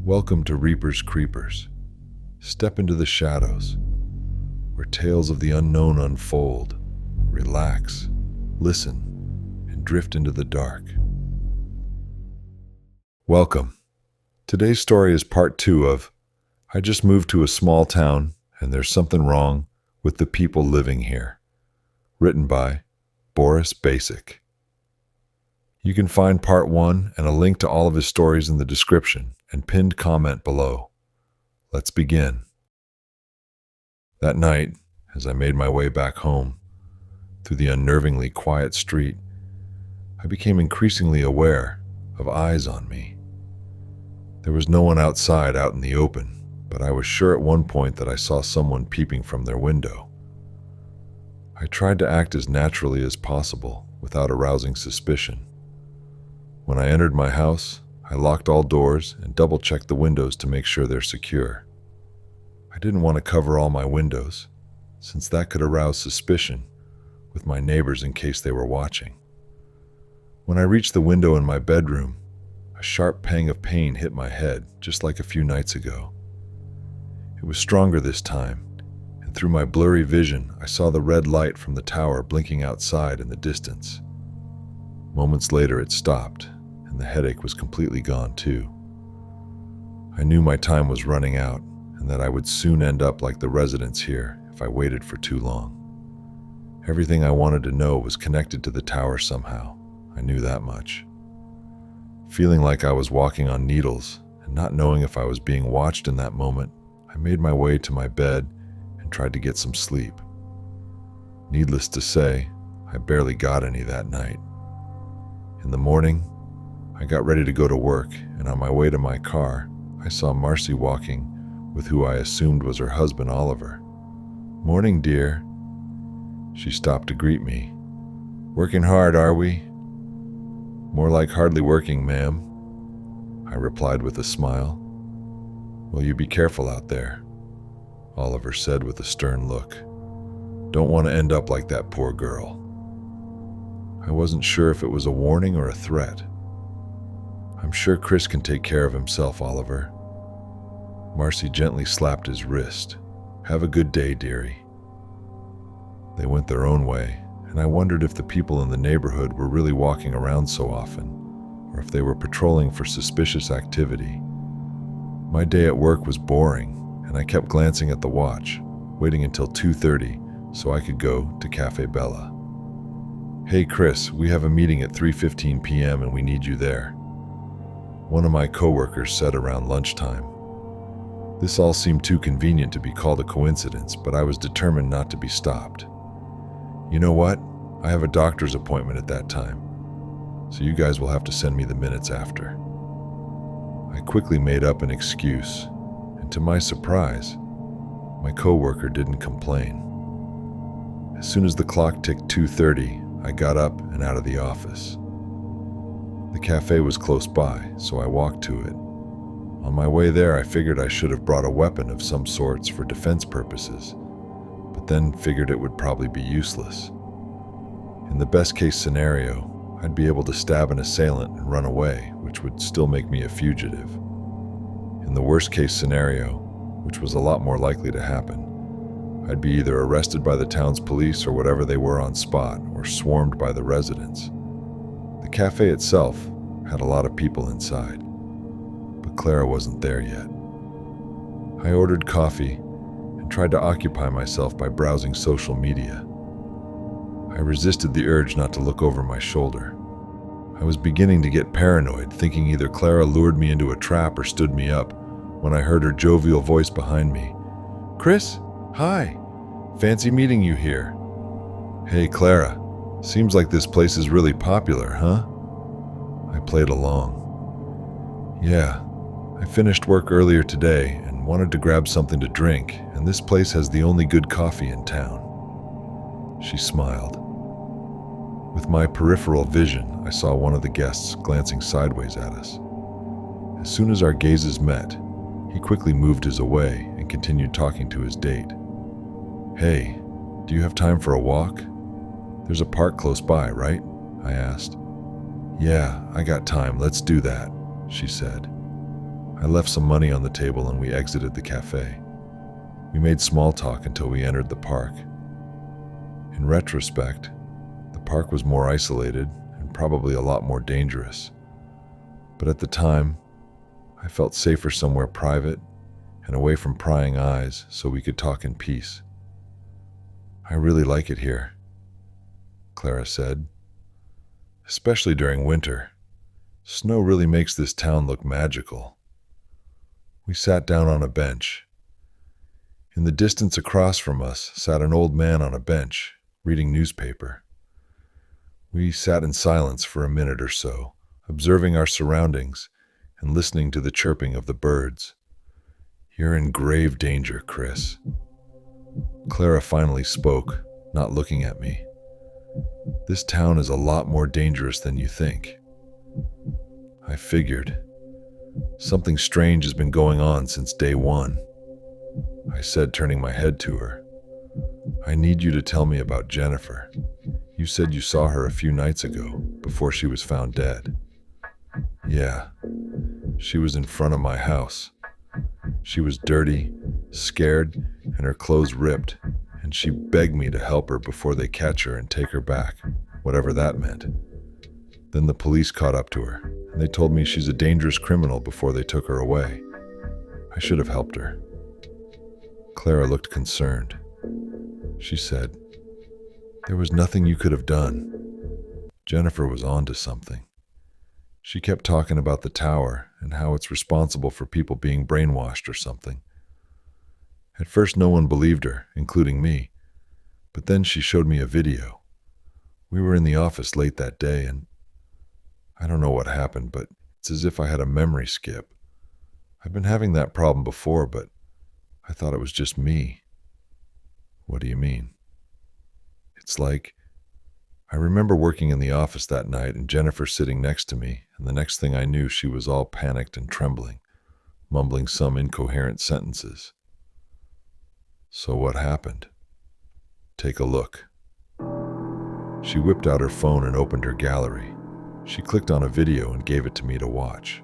Welcome to Reaper's Creepers. Step into the shadows, where tales of the unknown unfold. Relax, listen, and drift into the dark. Welcome. Today's story is part 2 of I Just Moved to a Small Town and There's Something Wrong with the People Living Here. Written by Boris Bacic. You can find part 1 and a link to all of his stories in the description and pinned comment below. Let's begin. That night, as I made my way back home, through the unnervingly quiet street, I became increasingly aware of eyes on me. There was no one outside out in the open, but I was sure at one point that I saw someone peeping from their window. I tried to act as naturally as possible without arousing suspicion. When I entered my house, I locked all doors and double-checked the windows to make sure they're secure. I didn't want to cover all my windows, since that could arouse suspicion with my neighbors in case they were watching. When I reached the window in my bedroom, a sharp pang of pain hit my head, just like a few nights ago. It was stronger this time, and through my blurry vision, I saw the red light from the tower blinking outside in the distance. Moments later, it stopped, and the headache was completely gone too. I knew my time was running out, and that I would soon end up like the residents here if I waited for too long. Everything I wanted to know was connected to the tower somehow. I knew that much. Feeling like I was walking on needles, and not knowing if I was being watched in that moment, I made my way to my bed and tried to get some sleep. Needless to say, I barely got any that night. In the morning, I got ready to go to work, and on my way to my car, I saw Marcy walking with who I assumed was her husband, Oliver. "Morning, dear." She stopped to greet me. "Working hard, are we?" "More like hardly working, ma'am," I replied with a smile. "Well, you be careful out there," Oliver said with a stern look. "Don't want to end up like that poor girl." I wasn't sure if it was a warning or a threat. "I'm sure Chris can take care of himself, Oliver." Marcy gently slapped his wrist. "Have a good day, dearie." They went their own way, and I wondered if the people in the neighborhood were really walking around so often, or if they were patrolling for suspicious activity. My day at work was boring, and I kept glancing at the watch, waiting until 2:30 so I could go to Cafe Bella. "Hey Chris, we have a meeting at 3:15 p.m. and we need you there," one of my coworkers said around lunchtime. This all seemed too convenient to be called a coincidence, but I was determined not to be stopped. "You know what? I have a doctor's appointment at that time, so you guys will have to send me the minutes after." I quickly made up an excuse, and to my surprise, my coworker didn't complain. As soon as the clock ticked 2:30, I got up and out of the office. The cafe was close by, so I walked to it. On my way there, I figured I should have brought a weapon of some sorts for defense purposes, but then figured it would probably be useless. In the best case scenario, I'd be able to stab an assailant and run away, which would still make me a fugitive. In the worst case scenario, which was a lot more likely to happen, I'd be either arrested by the town's police or whatever they were on spot, or swarmed by the residents. The cafe itself had a lot of people inside, but Clara wasn't there yet. I ordered coffee and tried to occupy myself by browsing social media. I resisted the urge not to look over my shoulder. I was beginning to get paranoid, thinking either Clara lured me into a trap or stood me up, when I heard her jovial voice behind me. "Chris, hi. Fancy meeting you here." "Hey, Clara. Seems like this place is really popular, huh?" I played along. "Yeah, I finished work earlier today and wanted to grab something to drink, and this place has the only good coffee in town." She smiled. With my peripheral vision, I saw one of the guests glancing sideways at us. As soon as our gazes met, he quickly moved his away and continued talking to his date. "Hey, do you have time for a walk? There's a park close by, right?" I asked. "Yeah, I got time. Let's do that," she said. I left some money on the table and we exited the cafe. We made small talk until we entered the park. In retrospect, the park was more isolated and probably a lot more dangerous. But at the time, I felt safer somewhere private and away from prying eyes so we could talk in peace. "I really like it here," Clara said. "Especially during winter. Snow really makes this town look magical." We sat down on a bench. In the distance across from us sat an old man on a bench, reading newspaper. We sat in silence for a minute or so, observing our surroundings and listening to the chirping of the birds. "You're in grave danger, Chris." Clara finally spoke, not looking at me. "This town is a lot more dangerous than you think." I figured. "Something strange has been going on since day one," I said, turning my head to her. "I need you to tell me about Jennifer. You said you saw her a few nights ago, before she was found dead." "Yeah, she was in front of my house. She was dirty, scared, and her clothes ripped, and she begged me to help her before they catch her and take her back, whatever that meant. Then the police caught up to her, and they told me she's a dangerous criminal before they took her away. I should have helped her." Clara looked concerned. She said, "There was nothing you could have done. Jennifer was onto something. She kept talking about the tower and how it's responsible for people being brainwashed or something. At first no one believed her, including me, but then she showed me a video. We were in the office late that day and I don't know what happened, but it's as if I had a memory skip. I've been having that problem before, but I thought it was just me." "What do you mean?" "It's like, I remember working in the office that night and Jennifer sitting next to me, and the next thing I knew she was all panicked and trembling, mumbling some incoherent sentences." "So what happened?" "Take a look." She whipped out her phone and opened her gallery. She clicked on a video and gave it to me to watch.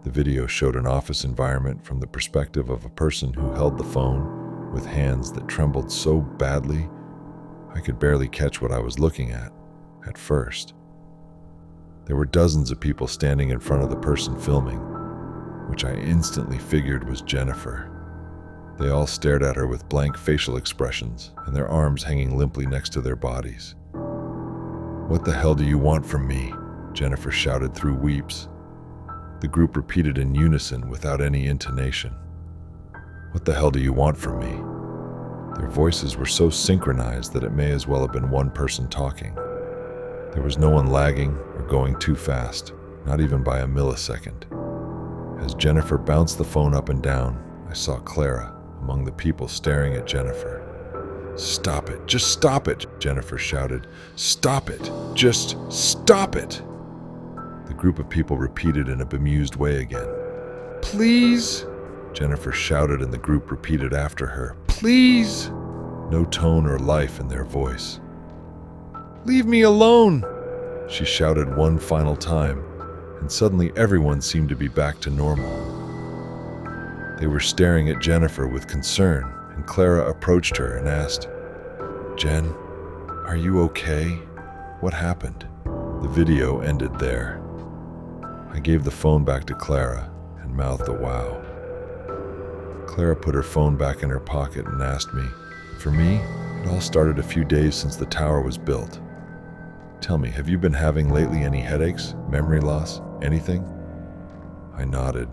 The video showed an office environment from the perspective of a person who held the phone with hands that trembled so badly I could barely catch what I was looking at first. There were dozens of people standing in front of the person filming, which I instantly figured was Jennifer. They all stared at her with blank facial expressions and their arms hanging limply next to their bodies. "What the hell do you want from me?" Jennifer shouted through weeps. The group repeated in unison without any intonation. "What the hell do you want from me?" Their voices were so synchronized that it may as well have been one person talking. There was no one lagging or going too fast, not even by a millisecond. As Jennifer bounced the phone up and down, I saw Clara among the people staring at Jennifer. "Stop it! Just stop it!" Jennifer shouted. "Stop it! Just stop it!" The group of people repeated in a bemused way again. "Please!" Jennifer shouted and the group repeated after her. "Please!" No tone or life in their voice. "Leave me alone!" she shouted one final time, and suddenly everyone seemed to be back to normal. They were staring at Jennifer with concern, and Clara approached her and asked, "Jen, are you okay? What happened?" The video ended there. I gave the phone back to Clara and mouthed a wow. Clara put her phone back in her pocket and asked me, "For me, it all started a few days since the tower was built. Tell me, have you been having lately any headaches, memory loss, anything?" I nodded.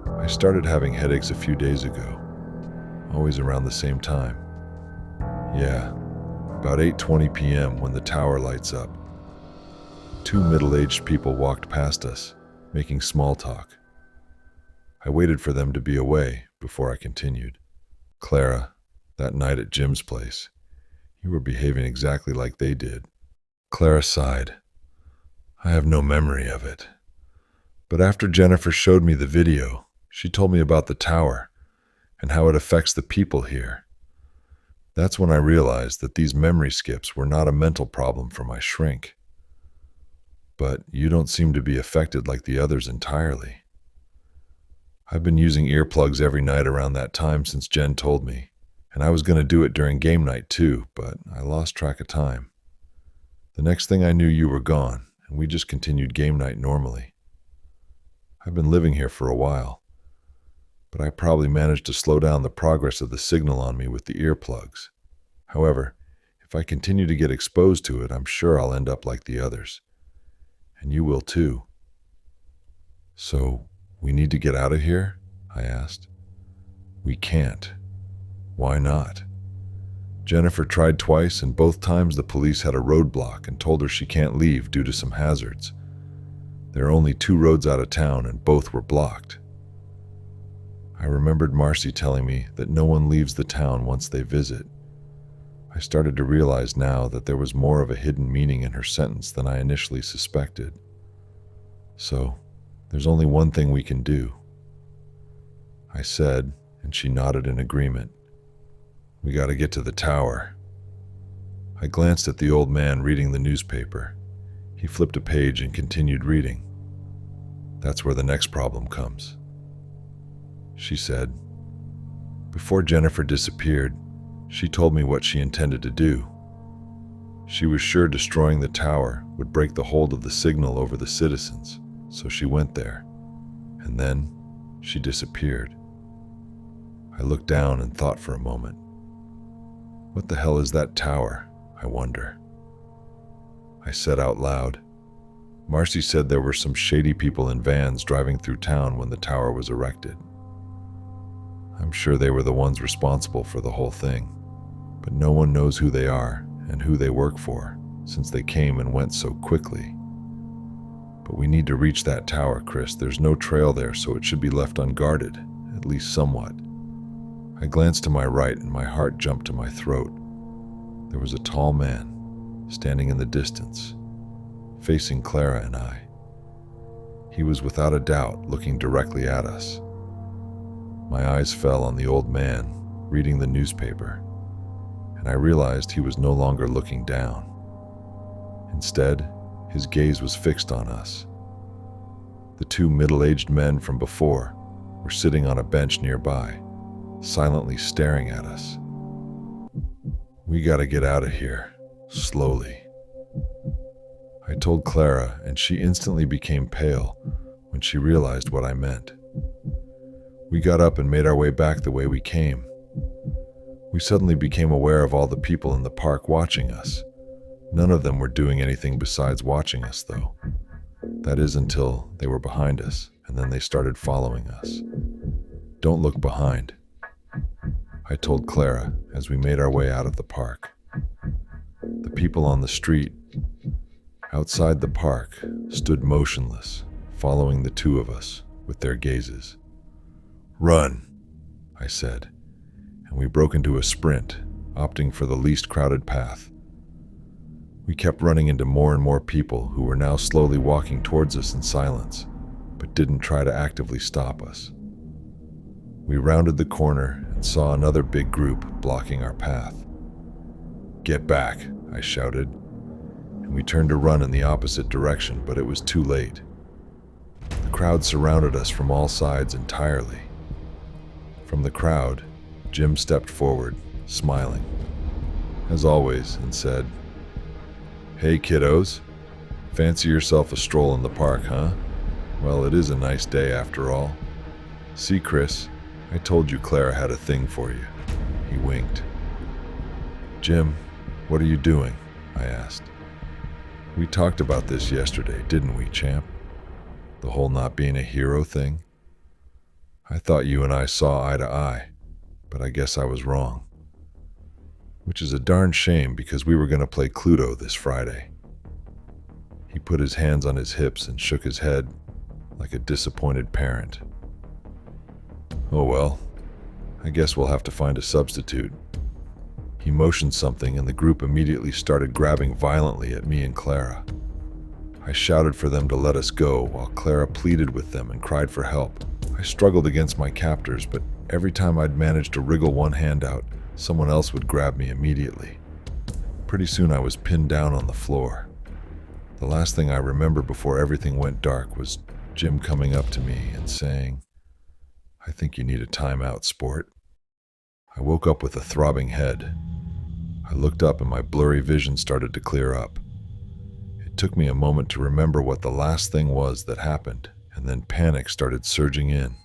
"I started having headaches a few days ago, always around the same time. Yeah, about 8:20 p.m. when the tower lights up." Two middle-aged people walked past us, making small talk. I waited for them to be away before I continued. "Clara, that night at Jim's place, you were behaving exactly like they did." Clara sighed. "I have no memory of it. But after Jennifer showed me the video, she told me about the tower and how it affects the people here. That's when I realized that these memory skips were not a mental problem for my shrink. But you don't seem to be affected like the others entirely." I've been using earplugs every night around that time since Jen told me, and I was going to do it during game night too, but I lost track of time. The next thing I knew, you were gone, and we just continued game night normally. I've been living here for a while, but I probably managed to slow down the progress of the signal on me with the earplugs. However, if I continue to get exposed to it, I'm sure I'll end up like the others. And you will too. So, we need to get out of here? I asked. We can't. Why not? Jennifer tried twice, and both times the police had a roadblock and told her she can't leave due to some hazards. There are only 2 roads out of town, and both were blocked. I remembered Marcy telling me that no one leaves the town once they visit. I started to realize now that there was more of a hidden meaning in her sentence than I initially suspected. So, there's only one thing we can do, I said, and she nodded in agreement. We gotta get to the tower. I glanced at the old man reading the newspaper. He flipped a page and continued reading. That's where the next problem comes, she said. Before Jennifer disappeared, she told me what she intended to do. She was sure destroying the tower would break the hold of the signal over the citizens, so she went there, and then she disappeared. I looked down and thought for a moment. What the hell is that tower, I wonder? I said out loud. Marcy said there were some shady people in vans driving through town when the tower was erected. I'm sure they were the ones responsible for the whole thing, but no one knows who they are and who they work for, since they came and went so quickly. But we need to reach that tower, Chris. There's no trail there, so it should be left unguarded, at least somewhat. I glanced to my right and my heart jumped to my throat. There was a tall man, standing in the distance, facing Clara and I. He was without a doubt looking directly at us. My eyes fell on the old man, reading the newspaper, and I realized he was no longer looking down. Instead, his gaze was fixed on us. The 2 middle-aged men from before were sitting on a bench nearby, silently staring at us. We gotta get out of here, slowly. I told Clara, and she instantly became pale when she realized what I meant. We got up and made our way back the way we came. We suddenly became aware of all the people in the park watching us. None of them were doing anything besides watching us, though. That is, until they were behind us, and then they started following us. Don't look behind, I told Clara as we made our way out of the park. The people on the street, outside the park, stood motionless, following the 2 of us with their gazes. Run, I said, and we broke into a sprint, opting for the least crowded path. We kept running into more and more people who were now slowly walking towards us in silence, but didn't try to actively stop us. We rounded the corner and saw another big group blocking our path. Get back, I shouted, and we turned to run in the opposite direction, but it was too late. The crowd surrounded us from all sides entirely. From the crowd, Jim stepped forward, smiling, as always, and said, Hey kiddos, fancy yourself a stroll in the park, huh? Well, it is a nice day after all. See, Chris, I told you Clara had a thing for you. He winked. Jim, what are you doing? I asked. We talked about this yesterday, didn't we, champ? The whole not being a hero thing? I thought you and I saw eye to eye, but I guess I was wrong. Which is a darn shame because we were going to play Cluedo this Friday. He put his hands on his hips and shook his head like a disappointed parent. Oh well, I guess we'll have to find a substitute. He motioned something and the group immediately started grabbing violently at me and Clara. I shouted for them to let us go while Clara pleaded with them and cried for help. I struggled against my captors, but every time I'd manage to wriggle one hand out, someone else would grab me immediately. Pretty soon I was pinned down on the floor. The last thing I remember before everything went dark was Jim coming up to me and saying, I think you need a timeout, sport. I woke up with a throbbing head. I looked up and my blurry vision started to clear up. It took me a moment to remember what the last thing was that happened, and then panic started surging in.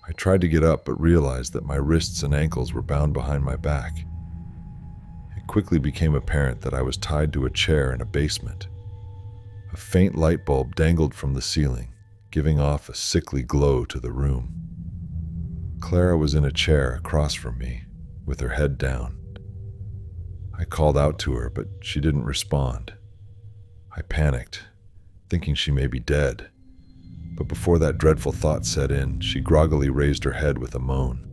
I tried to get up but realized that my wrists and ankles were bound behind my back. It quickly became apparent that I was tied to a chair in a basement. A faint light bulb dangled from the ceiling, giving off a sickly glow to the room. Clara was in a chair across from me, with her head down. I called out to her, but she didn't respond. I panicked, thinking she may be dead. But before that dreadful thought set in, she groggily raised her head with a moan.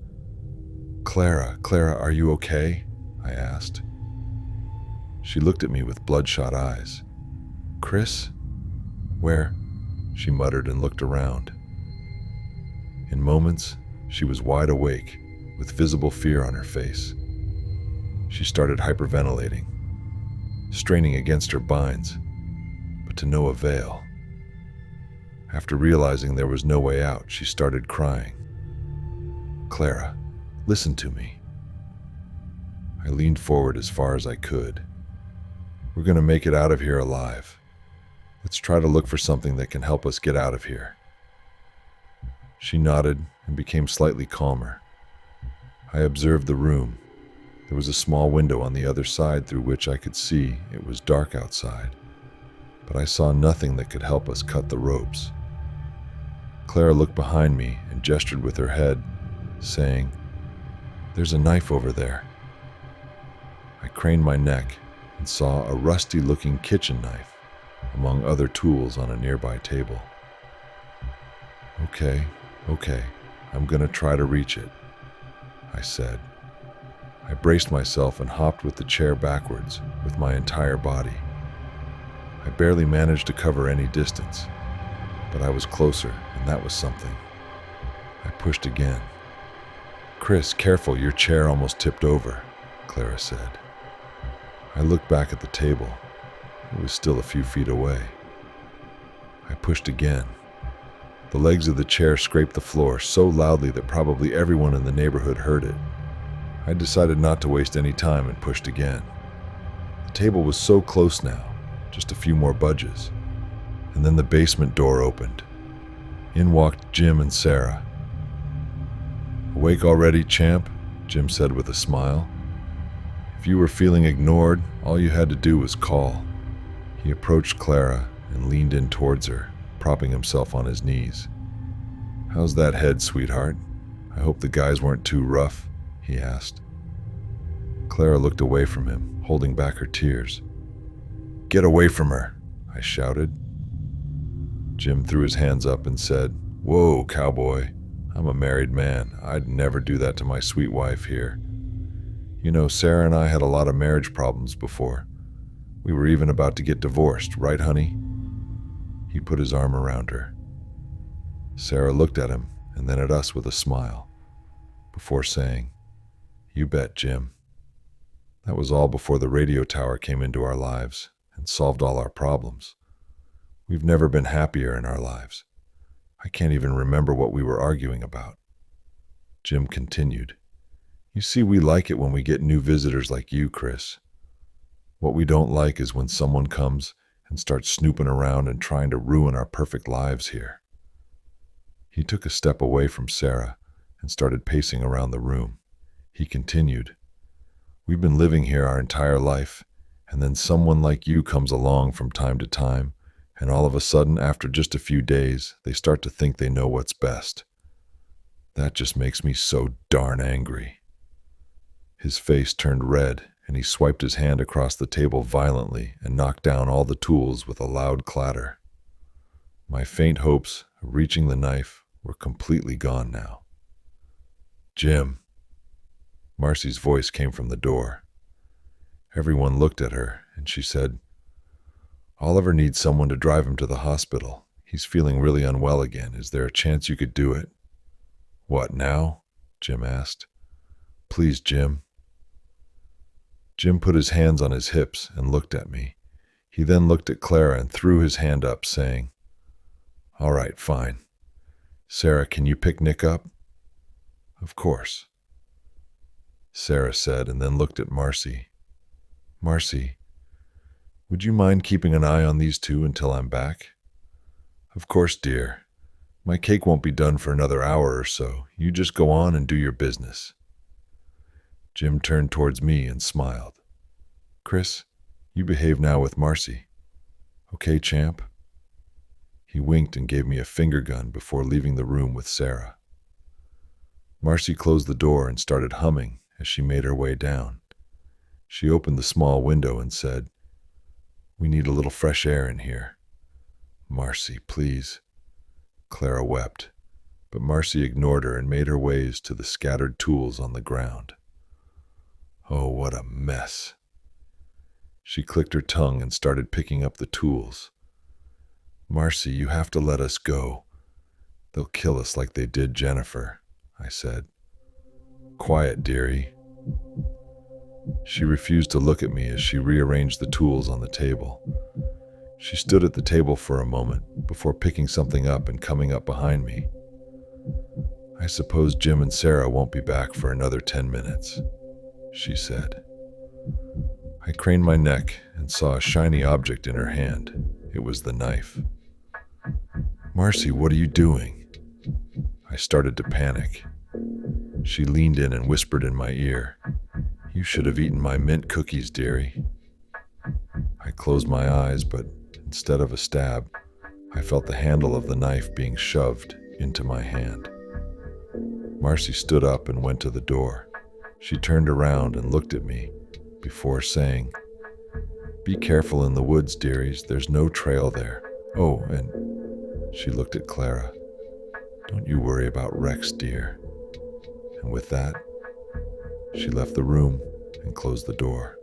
Clara, are you okay?" I asked. She looked at me with bloodshot eyes. "Chris? Where?" she muttered and looked around. In moments, she was wide awake, with visible fear on her face. She started hyperventilating, straining against her binds, but to no avail. After realizing there was no way out, she started crying. "Clara, listen to me." I leaned forward as far as I could. "We're going to make it out of here alive. Let's try to look for something that can help us get out of here." She nodded and became slightly calmer. I observed the room. There was a small window on the other side through which I could see it was dark outside, but I saw nothing that could help us cut the ropes. Clara looked behind me and gestured with her head, saying, "There's a knife over there." I craned my neck and saw a rusty-looking kitchen knife among other tools on a nearby table. Okay, I'm gonna try to reach it," I said. I braced myself and hopped with the chair backwards with my entire body. I barely managed to cover any distance, but I was closer, and that was something. I pushed again. "Chris, careful, your chair almost tipped over," Clara said. I looked back at the table. It was still a few feet away. I pushed again. The legs of the chair scraped the floor so loudly that probably everyone in the neighborhood heard it. I decided not to waste any time and pushed again. The table was so close now, just a few more budges. And then the basement door opened. In walked Jim and Sarah. "Awake already, champ?" Jim said with a smile. "If you were feeling ignored, all you had to do was call." He approached Clara and leaned in towards her, propping himself on his knees. "How's that head, sweetheart? I hope the guys weren't too rough," he asked. Clara looked away from him, holding back her tears. "Get away from her," I shouted. Jim threw his hands up and said, "Whoa, cowboy. I'm a married man. I'd never do that to my sweet wife here. You know, Sarah and I had a lot of marriage problems before. We were even about to get divorced, right, honey?" He put his arm around her. Sarah looked at him and then at us with a smile, before saying, "You bet, Jim." That was all before the radio tower came into our lives and solved all our problems. We've never been happier in our lives. I can't even remember what we were arguing about. Jim continued, "You see, we like it when we get new visitors like you, Chris. What we don't like is when someone comes and starts snooping around and trying to ruin our perfect lives here." He took a step away from Sarah and started pacing around the room. He continued, "We've been living here our entire life, and then someone like you comes along from time to time, and all of a sudden, after just a few days, they start to think they know what's best. That just makes me so darn angry." His face turned red, and he swiped his hand across the table violently and knocked down all the tools with a loud clatter. My faint hopes of reaching the knife were completely gone now. "Jim." Marcy's voice came from the door. Everyone looked at her, and she said, "Oliver needs someone to drive him to the hospital. He's feeling really unwell again. Is there a chance you could do it?" "What, now?" Jim asked. "Please, Jim." Jim put his hands on his hips and looked at me. He then looked at Clara and threw his hand up, saying, "All right, fine. Sarah, can you pick Nick up?" Of course, Sarah said, and then looked at Marcy. Marcy, would you mind keeping an eye on these two until I'm back? Of course, dear. My cake won't be done for another hour or so. You just go on and do your business. Jim turned towards me and smiled. Chris, you behave now with Marcy. Okay, champ? He winked and gave me a finger gun before leaving the room with Sarah. Marcy closed the door and started humming as she made her way down. She opened the small window and said, We need a little fresh air in here. Marcy, please. Clara wept, but Marcy ignored her and made her ways to the scattered tools on the ground. Oh, what a mess. She clicked her tongue and started picking up the tools. Marcy, you have to let us go. They'll kill us like they did Jennifer, I said. Quiet, dearie. She refused to look at me as she rearranged the tools on the table. She stood at the table for a moment before picking something up and coming up behind me. I suppose Jim and Sarah won't be back for another 10 minutes, she said. I craned my neck and saw a shiny object in her hand. It was the knife. Marcy, what are you doing? I started to panic. She leaned in and whispered in my ear, You should have eaten my mint cookies, dearie. I closed my eyes, but instead of a stab, I felt the handle of the knife being shoved into my hand. Marcy stood up and went to the door. She turned around and looked at me before saying, Be careful in the woods, dearies. There's no trail there. Oh, and she looked at Clara. Don't you worry about Rex, dear. And with that, she left the room and closed the door.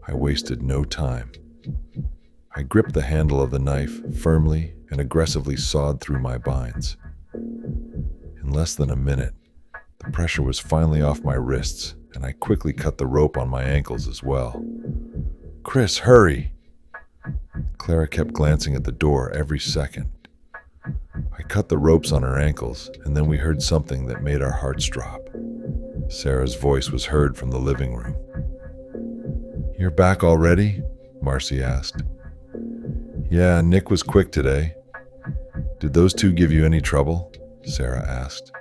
I wasted no time. I gripped the handle of the knife firmly and aggressively sawed through my binds. In less than a minute, the pressure was finally off my wrists, and I quickly cut the rope on my ankles as well. Chris, hurry! Clara kept glancing at the door every second. I cut the ropes on her ankles, and then we heard something that made our hearts drop. Sarah's voice was heard from the living room. You're back already? Marcy asked. Yeah, Nick was quick today. Did those two give you any trouble? Sarah asked.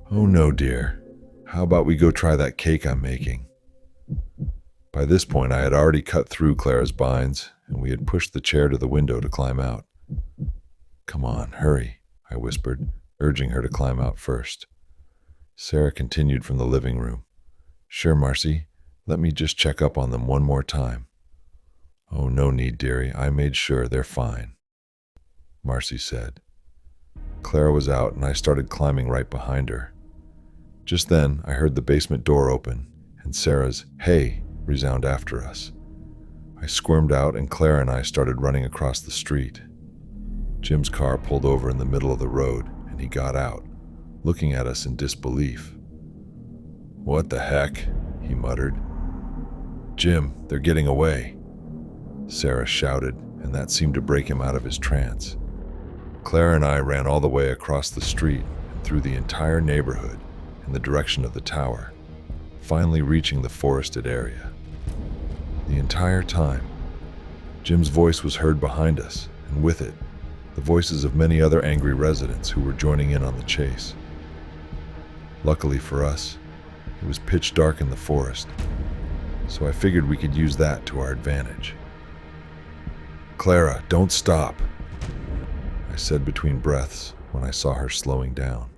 Oh no, dear. How about we go try that cake I'm making? By this point, I had already cut through Clara's binds, and we had pushed the chair to the window to climb out. Come on, hurry, I whispered, urging her to climb out first. Sarah continued from the living room. Sure, Marcy, let me just check up on them one more time. Oh, no need, dearie. I made sure they're fine, Marcy said. Clara was out, and I started climbing right behind her. Just then, I heard the basement door open, and Sarah's, Hey, resound after us. I squirmed out, and Clara and I started running across the street. Jim's car pulled over in the middle of the road, and he got out, looking at us in disbelief. What the heck? He muttered. Jim, they're getting away, Sarah shouted, and that seemed to break him out of his trance. Clara and I ran all the way across the street and through the entire neighborhood in the direction of the tower, finally reaching the forested area. The entire time, Jim's voice was heard behind us, and with it, the voices of many other angry residents who were joining in on the chase. Luckily for us, it was pitch dark in the forest, so I figured we could use that to our advantage. Clara, don't stop, I said between breaths when I saw her slowing down.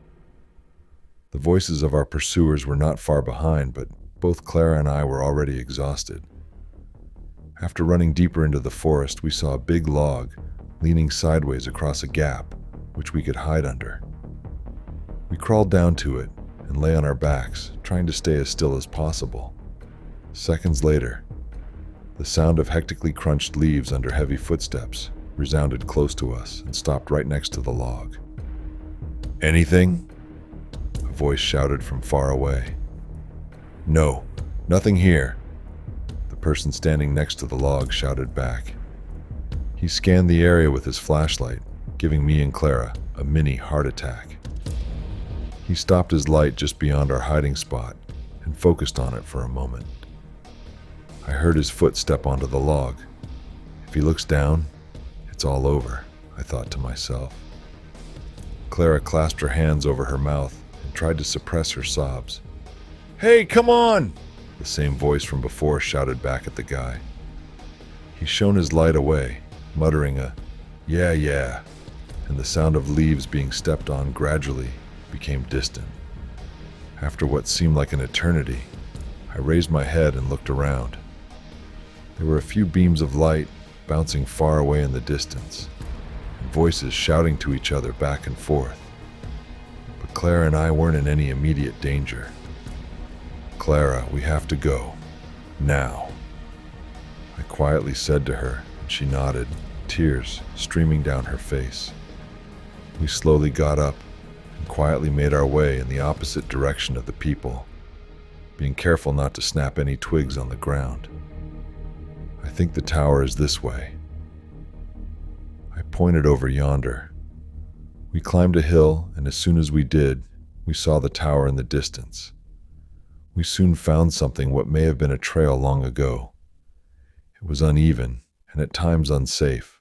The voices of our pursuers were not far behind, but both Clara and I were already exhausted. After running deeper into the forest, we saw a big log leaning sideways across a gap, which we could hide under. We crawled down to it and lay on our backs, trying to stay as still as possible. Seconds later, the sound of hectically crunched leaves under heavy footsteps resounded close to us and stopped right next to the log. Anything? A voice shouted from far away. No, nothing here, the person standing next to the log shouted back. He scanned the area with his flashlight, giving me and Clara a mini heart attack. He stopped his light just beyond our hiding spot and focused on it for a moment. I heard his foot step onto the log. If he looks down, it's all over, I thought to myself. Clara clasped her hands over her mouth and tried to suppress her sobs. "Hey, come on!" The same voice from before shouted back at the guy. He shone his light away, muttering a, "Yeah, yeah," and the sound of leaves being stepped on gradually became distant. After what seemed like an eternity, I raised my head and looked around. There were a few beams of light bouncing far away in the distance, and voices shouting to each other back and forth. But Clara and I weren't in any immediate danger. "Clara, we have to go. Now," I quietly said to her, and she nodded, tears streaming down her face. We slowly got up and quietly made our way in the opposite direction of the people, being careful not to snap any twigs on the ground. "I think the tower is this way." I pointed over yonder. We climbed a hill, and as soon as we did, we saw the tower in the distance. We soon found something what may have been a trail long ago. It was uneven and at times unsafe,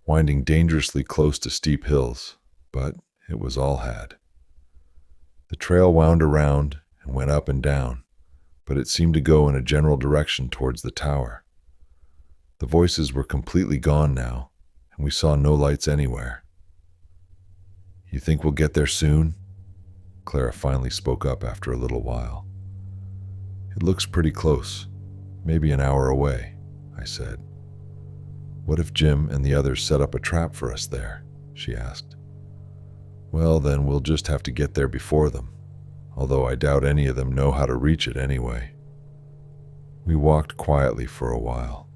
winding dangerously close to steep hills, but it was all had. The trail wound around and went up and down, but it seemed to go in a general direction towards the tower. The voices were completely gone now, and we saw no lights anywhere. "You think we'll get there soon?" Clara finally spoke up after a little while. "It looks pretty close, maybe an hour away," I said. "What if Jim and the others set up a trap for us there?" she asked. "Well, then we'll just have to get there before them, although I doubt any of them know how to reach it anyway." We walked quietly for a while.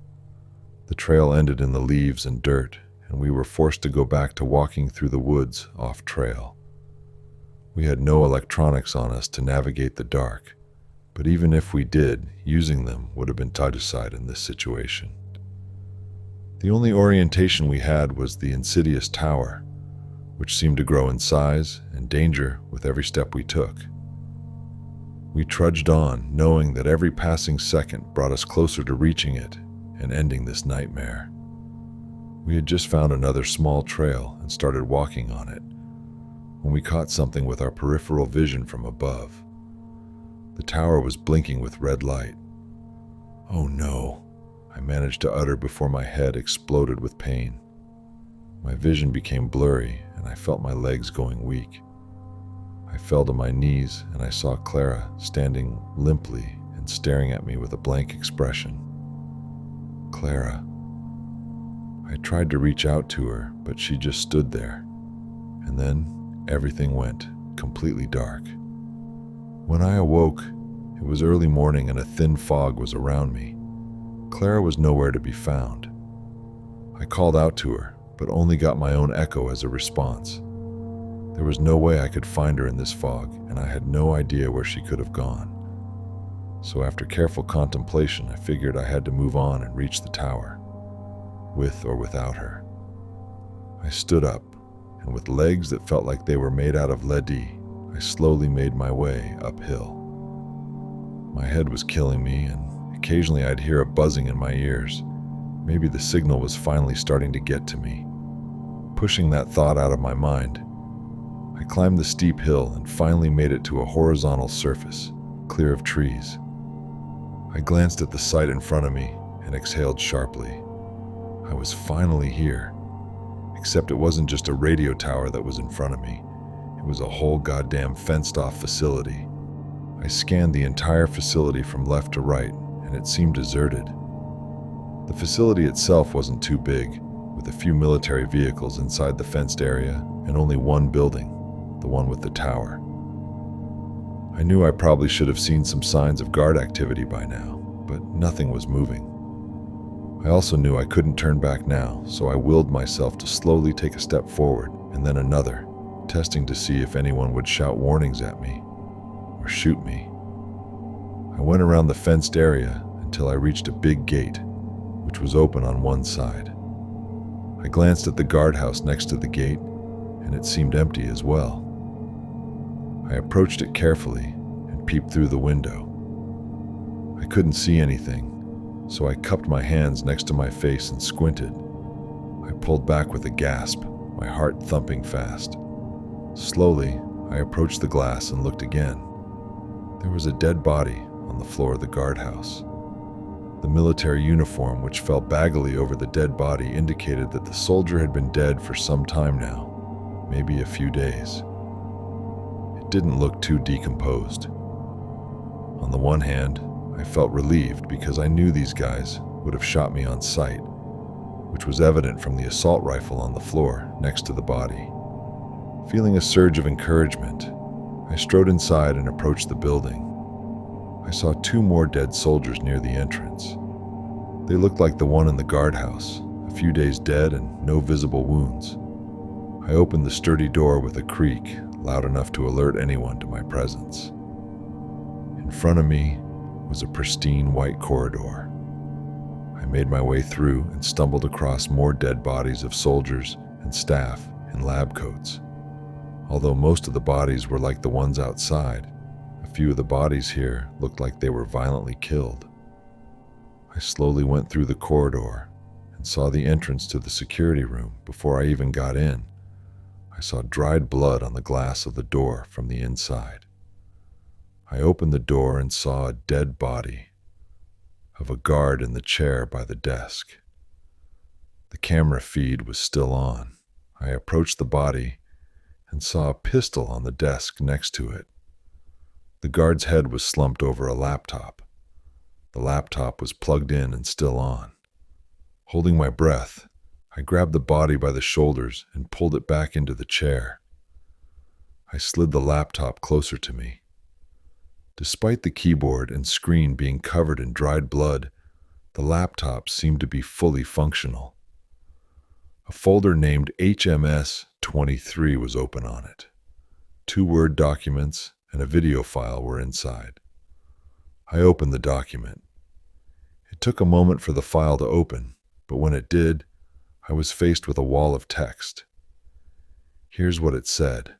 The trail ended in the leaves and dirt, and we were forced to go back to walking through the woods off trail. We had no electronics on us to navigate the dark, but even if we did, using them would have been tigicide in this situation. The only orientation we had was the insidious tower, which seemed to grow in size and danger with every step we took. We trudged on, knowing that every passing second brought us closer to reaching it and ending this nightmare. We had just found another small trail and started walking on it, when we caught something with our peripheral vision from above. The tower was blinking with red light. "Oh no," I managed to utter before my head exploded with pain. My vision became blurry, and I felt my legs going weak. I fell to my knees, and I saw Clara standing limply and staring at me with a blank expression. "Clara." I tried to reach out to her, but she just stood there. And then everything went completely dark. When I awoke, it was early morning and a thin fog was around me. Clara was nowhere to be found. I called out to her, but only got my own echo as a response. There was no way I could find her in this fog, and I had no idea where she could have gone. So after careful contemplation, I figured I had to move on and reach the tower, with or without her. I stood up, and with legs that felt like they were made out of lead, I slowly made my way uphill. My head was killing me, and occasionally I'd hear a buzzing in my ears. Maybe the signal was finally starting to get to me. Pushing that thought out of my mind, I climbed the steep hill and finally made it to a horizontal surface, clear of trees. I glanced at the sight in front of me and exhaled sharply. I was finally here. Except it wasn't just a radio tower that was in front of me. It was a whole goddamn fenced-off facility. I scanned the entire facility from left to right, and it seemed deserted. The facility itself wasn't too big, with a few military vehicles inside the fenced area and only one building, the one with the tower. I knew I probably should have seen some signs of guard activity by now, but nothing was moving. I also knew I couldn't turn back now, so I willed myself to slowly take a step forward and then another, testing to see if anyone would shout warnings at me or shoot me. I went around the fenced area until I reached a big gate, which was open on one side. I glanced at the guardhouse next to the gate, and it seemed empty as well. I approached it carefully and peeped through the window. I couldn't see anything, so I cupped my hands next to my face and squinted. I pulled back with a gasp, my heart thumping fast. Slowly, I approached the glass and looked again. There was a dead body on the floor of the guardhouse. The military uniform, which fell baggily over the dead body, indicated that the soldier had been dead for some time now, maybe a few days. It didn't look too decomposed. On the one hand, I felt relieved because I knew these guys would have shot me on sight, which was evident from the assault rifle on the floor next to the body. Feeling a surge of encouragement, I strode inside and approached the building. I saw 2 more dead soldiers near the entrance. They looked like the one in the guardhouse, a few days dead and no visible wounds. I opened the sturdy door with a creak, loud enough to alert anyone to my presence. In front of me was a pristine white corridor. I made my way through and stumbled across more dead bodies of soldiers and staff in lab coats. Although most of the bodies were like the ones outside, a few of the bodies here looked like they were violently killed. I slowly went through the corridor and saw the entrance to the security room. Before I even got in, I saw dried blood on the glass of the door from the inside. I opened the door and saw a dead body of a guard in the chair by the desk. The camera feed was still on. I approached the body and saw a pistol on the desk next to it. The guard's head was slumped over a laptop. The laptop was plugged in and still on. Holding my breath, I grabbed the body by the shoulders and pulled it back into the chair. I slid the laptop closer to me. Despite the keyboard and screen being covered in dried blood, the laptop seemed to be fully functional. A folder named HMS 23 was open on it. 2 Word documents and a video file were inside. I opened the document. It took a moment for the file to open, but when it did, I was faced with a wall of text. Here's what it said.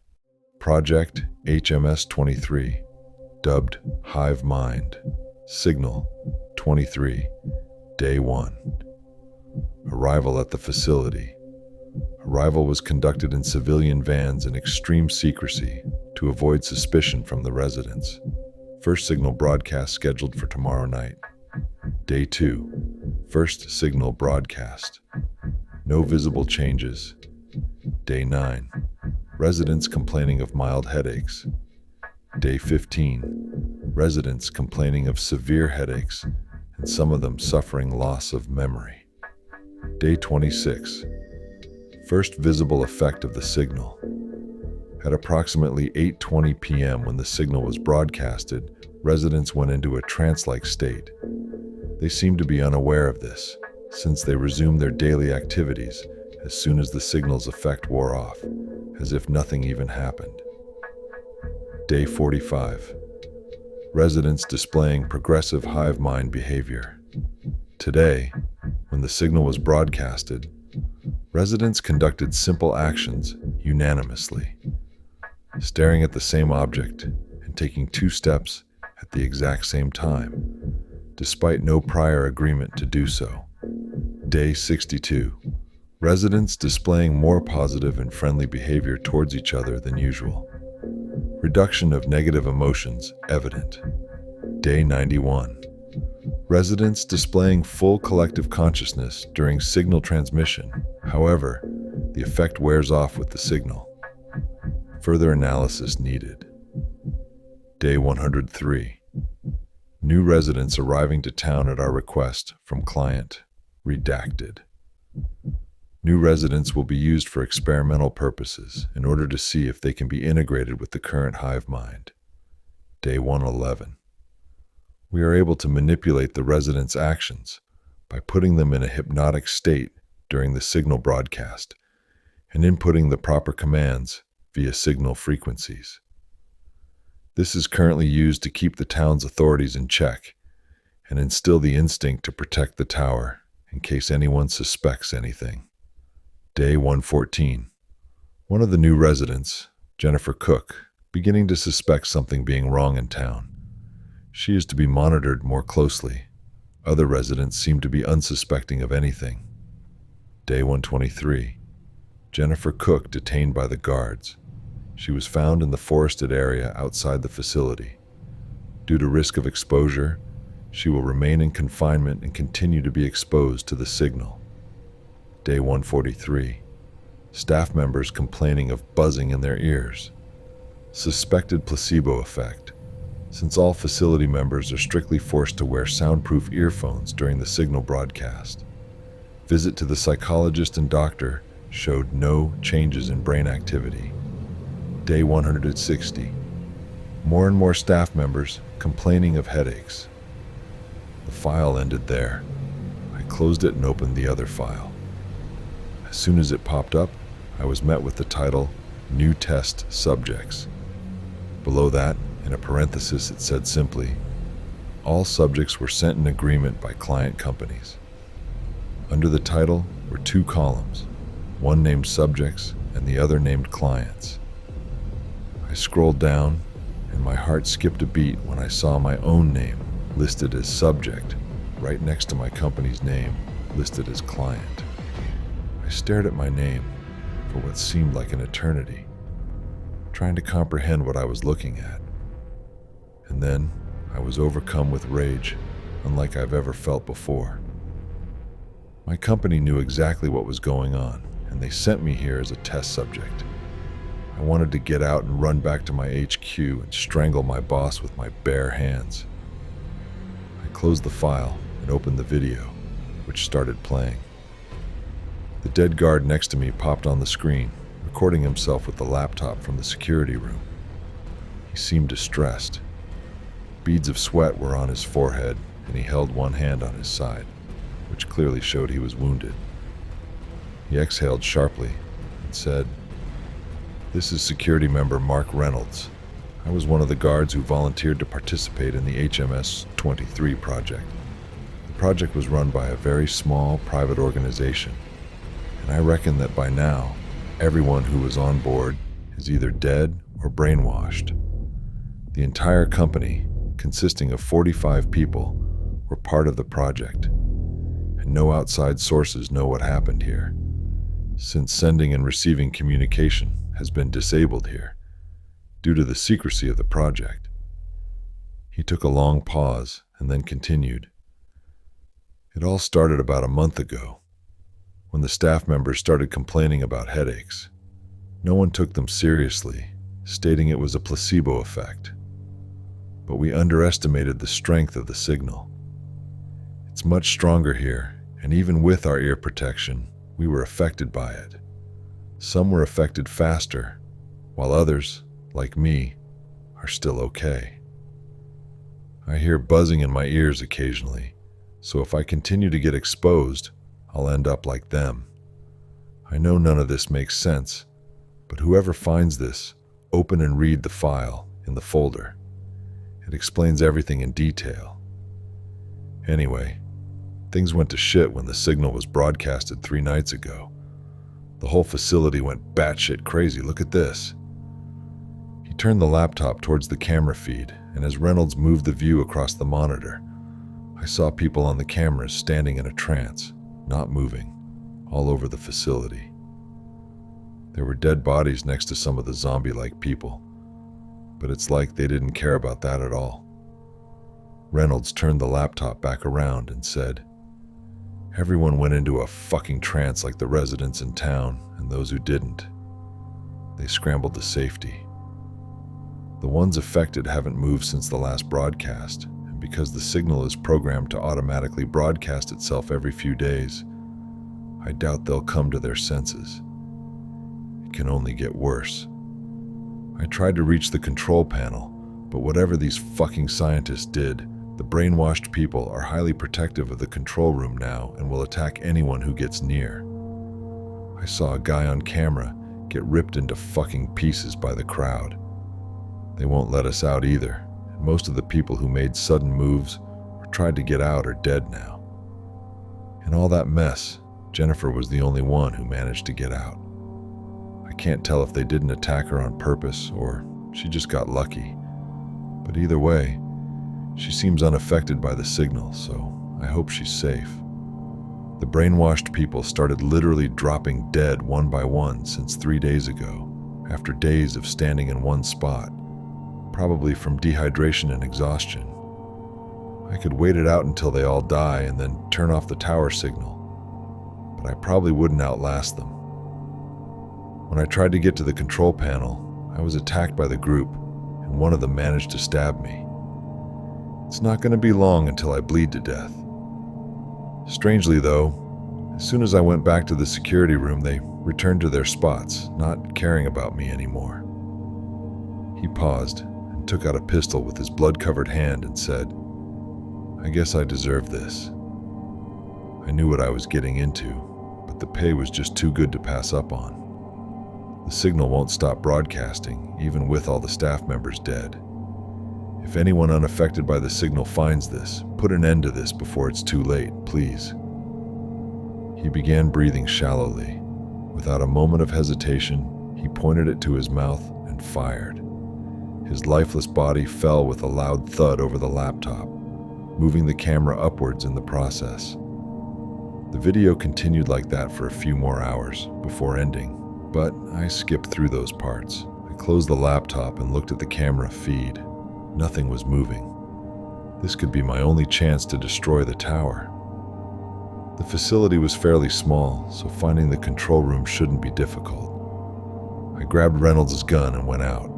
Project HMS 23, dubbed Hive Mind, Signal 23, Day 1. Arrival at the facility. Arrival was conducted in civilian vans in extreme secrecy to avoid suspicion from the residents. First signal broadcast scheduled for tomorrow night. Day 2. First signal broadcast. No visible changes. Day 9. Residents complaining of mild headaches. Day 15. Residents complaining of severe headaches and some of them suffering loss of memory. Day 26. First visible effect of the signal. At approximately 8:20 p.m. when the signal was broadcasted, residents went into a trance-like state. They seemed to be unaware of this, since they resumed their daily activities as soon as the signal's effect wore off, as if nothing even happened. Day 45. Residents displaying progressive hive mind behavior. Today, when the signal was broadcasted, residents conducted simple actions unanimously, staring at the same object and taking 2 steps at the exact same time, despite no prior agreement to do so. Day 62. Residents displaying more positive and friendly behavior towards each other than usual. Reduction of negative emotions evident. Day 91. Residents displaying full collective consciousness during signal transmission. However, the effect wears off with the signal. Further analysis needed. Day 103. New residents arriving to town at our request from client. Redacted. New residents will be used for experimental purposes in order to see if they can be integrated with the current hive mind. Day 111. We are able to manipulate the residents' actions by putting them in a hypnotic state during the signal broadcast and inputting the proper commands via signal frequencies. This is currently used to keep the town's authorities in check and instill the instinct to protect the tower in case anyone suspects anything. Day 114. One of the new residents, Jennifer Cook, beginning to suspect something being wrong in town. She is to be monitored more closely. Other residents seem to be unsuspecting of anything. Day 123. Jennifer Cook detained by the guards. She was found in the forested area outside the facility. Due to risk of exposure, she will remain in confinement and continue to be exposed to the signal. Day 143. Staff members complaining of buzzing in their ears. Suspected placebo effect, since all facility members are strictly forced to wear soundproof earphones during the signal broadcast. Visit to the psychologist and doctor showed no changes in brain activity. Day 160. More and more staff members complaining of headaches. The file ended there. I closed it and opened the other file. As soon as it popped up, I was met with the title, New Test Subjects. Below that, in a parenthesis, it said simply, all subjects were sent in agreement by client companies. Under the title were two columns, one named subjects and the other named clients. I scrolled down, and my heart skipped a beat when I saw my own name listed as subject, right next to my company's name listed as client. I stared at my name for what seemed like an eternity, trying to comprehend what I was looking at. And then I was overcome with rage, unlike I've ever felt before. My company knew exactly what was going on, and they sent me here as a test subject. I wanted to get out and run back to my HQ and strangle my boss with my bare hands. I closed the file and opened the video, which started playing. The dead guard next to me popped on the screen, recording himself with the laptop from the security room. He seemed distressed. Beads of sweat were on his forehead, and he held one hand on his side, which clearly showed he was wounded. He exhaled sharply and said, "This is security member Mark Reynolds. I was one of the guards who volunteered to participate in the HMS 23 project. The project was run by a very small private organization, and I reckon that by now, everyone who was on board is either dead or brainwashed. The entire company, consisting of 45 people, were part of the project, and no outside sources know what happened here, since sending and receiving communication has been disabled here due to the secrecy of the project." He took a long pause and then continued. "It all started about a month ago, when the staff members started complaining about headaches. No one took them seriously, stating it was a placebo effect. But we underestimated the strength of the signal. It's much stronger here, and even with our ear protection, we were affected by it. Some were affected faster, while others, like me, are still okay. I hear buzzing in my ears occasionally, so if I continue to get exposed, I'll end up like them. I know none of this makes sense, but whoever finds this, open and read the file in the folder. It explains everything in detail. Anyway, things went to shit when the signal was broadcasted 3 nights ago. The whole facility went batshit crazy. Look at this." He turned the laptop towards the camera feed, and as Reynolds moved the view across the monitor, I saw people on the cameras standing in a trance, not moving, all over the facility. There were dead bodies next to some of the zombie-like people, but it's like they didn't care about that at all. Reynolds turned the laptop back around and said, "Everyone went into a fucking trance like the residents in town and those who didn't. They scrambled to safety. The ones affected haven't moved since the last broadcast, and because the signal is programmed to automatically broadcast itself every few days, I doubt they'll come to their senses. It can only get worse. I tried to reach the control panel, but whatever these fucking scientists did, the brainwashed people are highly protective of the control room now and will attack anyone who gets near. I saw a guy on camera get ripped into fucking pieces by the crowd. They won't let us out either, and most of the people who made sudden moves or tried to get out are dead now. In all that mess, Jennifer was the only one who managed to get out. I can't tell if they didn't attack her on purpose or she just got lucky. But either way, she seems unaffected by the signal, so I hope she's safe. The brainwashed people started literally dropping dead one by one since 3 days ago, after days of standing in one spot, probably from dehydration and exhaustion. I could wait it out until they all die and then turn off the tower signal, but I probably wouldn't outlast them. When I tried to get to the control panel, I was attacked by the group, and one of them managed to stab me. It's not going to be long until I bleed to death. Strangely though, as soon as I went back to the security room, they returned to their spots, not caring about me anymore. He paused and took out a pistol with his blood-covered hand and said, "I guess I deserve this." I knew what I was getting into, but the pay was just too good to pass up on. The signal won't stop broadcasting, even with all the staff members dead. If anyone unaffected by the signal finds this, put an end to this before it's too late, please. He began breathing shallowly. Without a moment of hesitation, he pointed it to his mouth and fired. His lifeless body fell with a loud thud over the laptop, moving the camera upwards in the process. The video continued like that for a few more hours before ending, but I skipped through those parts. I closed the laptop and looked at the camera feed. Nothing was moving. This could be my only chance to destroy the tower. The facility was fairly small, so finding the control room shouldn't be difficult. I grabbed Reynolds' gun and went out.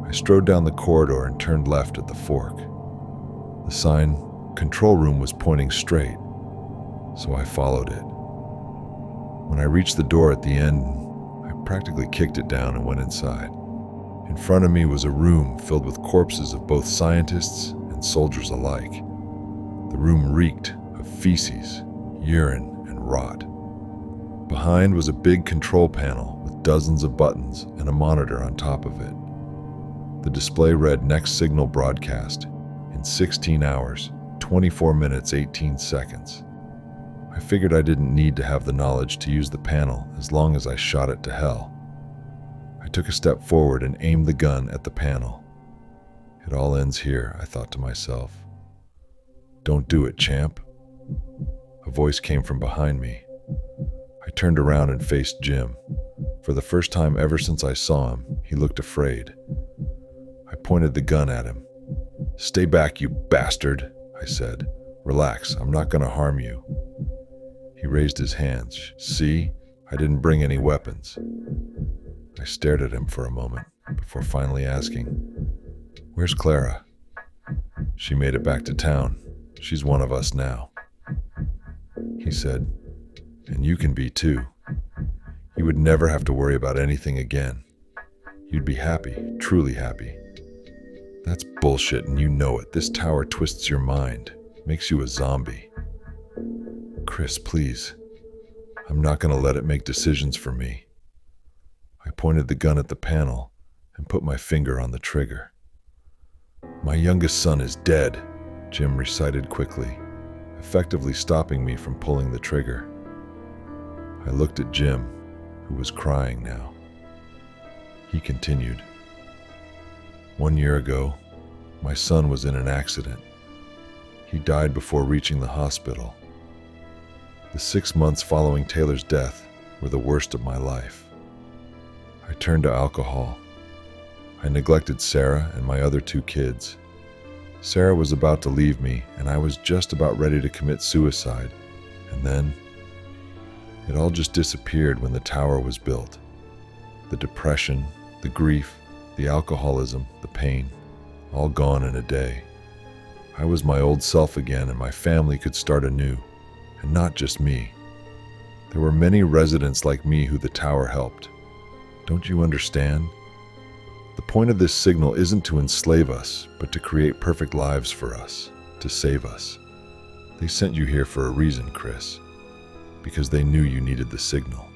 I strode down the corridor and turned left at the fork. The sign, "Control Room," was pointing straight, so I followed it. When I reached the door at the end, I practically kicked it down and went inside. In front of me was a room filled with corpses of both scientists and soldiers alike. The room reeked of feces, urine, and rot. Behind was a big control panel with dozens of buttons and a monitor on top of it. The display read "Next signal broadcast in 16 hours, 24 minutes, 18 seconds. I figured I didn't need to have the knowledge to use the panel as long as I shot it to hell. I took a step forward and aimed the gun at the panel. It all ends here, I thought to myself. "Don't do it, champ." A voice came from behind me. I turned around and faced Jim. For the first time ever since I saw him, he looked afraid. I pointed the gun at him. "Stay back, you bastard," I said. "Relax, I'm not going to harm you." He raised his hands. "See, I didn't bring any weapons." I stared at him for a moment before finally asking, "Where's Clara?" "She made it back to town. She's one of us now." He said, "And you can be too. You would never have to worry about anything again. You'd be happy, truly happy." "That's bullshit and you know it. This tower twists your mind, makes you a zombie." "Chris, please. I'm not going to let it make decisions for me." I pointed the gun at the panel and put my finger on the trigger. "My youngest son is dead," Jim recited quickly, effectively stopping me from pulling the trigger. I looked at Jim, who was crying now. He continued, "1 year ago, my son was in an accident. He died before reaching the hospital. The 6 months following Taylor's death were the worst of my life. I turned to alcohol. I neglected Sarah and my other 2 kids. Sarah was about to leave me, and I was just about ready to commit suicide. And then, it all just disappeared when the tower was built. The depression, the grief, the alcoholism, the pain, all gone in a day. I was my old self again, and my family could start anew. And not just me. There were many residents like me who the tower helped. Don't you understand? The point of this signal isn't to enslave us, but to create perfect lives for us, to save us. They sent you here for a reason, Chris, because they knew you needed the signal."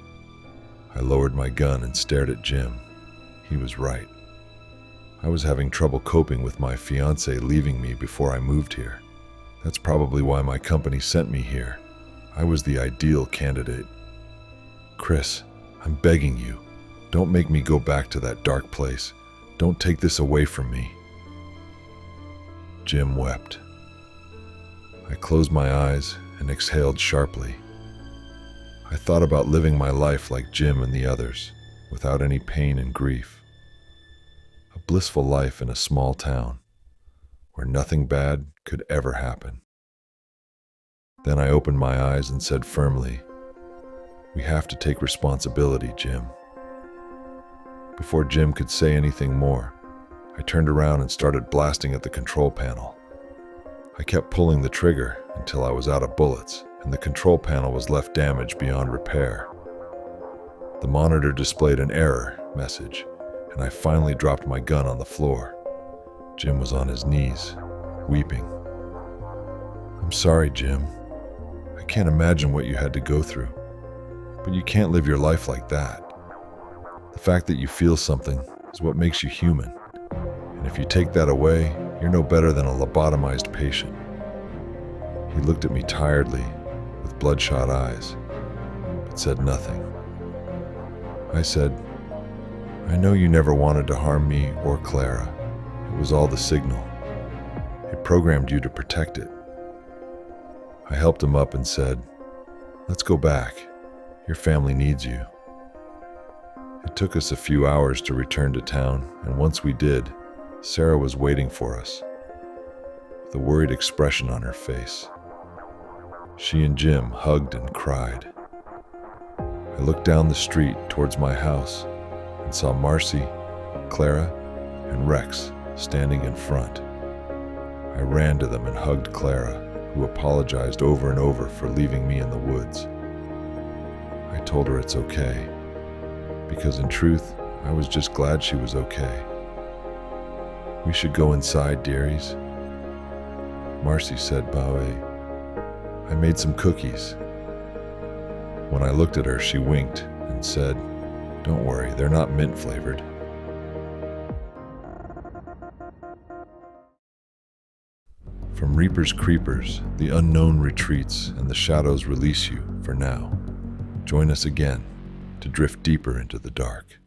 I lowered my gun and stared at Jim. He was right. I was having trouble coping with my fiancée leaving me before I moved here. That's probably why my company sent me here. I was the ideal candidate. "Chris, I'm begging you. Don't make me go back to that dark place. Don't take this away from me." Jim wept. I closed my eyes and exhaled sharply. I thought about living my life like Jim and the others, without any pain and grief. A blissful life in a small town, where nothing bad could ever happen. Then I opened my eyes and said firmly, "We have to take responsibility, Jim." Before Jim could say anything more, I turned around and started blasting at the control panel. I kept pulling the trigger until I was out of bullets, and the control panel was left damaged beyond repair. The monitor displayed an error message, and I finally dropped my gun on the floor. Jim was on his knees, weeping. "I'm sorry, Jim. I can't imagine what you had to go through, but you can't live your life like that. The fact that you feel something is what makes you human, and if you take that away, you're no better than a lobotomized patient." He looked at me tiredly, with bloodshot eyes, but said nothing. I said, "I know you never wanted to harm me or Clara. It was all the signal. It programmed you to protect it." I helped him up and said, "Let's go back. Your family needs you." It took us a few hours to return to town, and once we did, Sarah was waiting for us, with a worried expression on her face. She and Jim hugged and cried. I looked down the street towards my house and saw Marcy, Clara, and Rex standing in front. I ran to them and hugged Clara, who apologized over and over for leaving me in the woods. I told her it's okay, because in truth, I was just glad she was okay. "We should go inside, dearies." Marcy said, "Bowie, I made some cookies." When I looked at her, she winked and said, "Don't worry, they're not mint flavored." From Reaper's Creepers, the unknown retreats and the shadows release you for now. Join us again to drift deeper into the dark.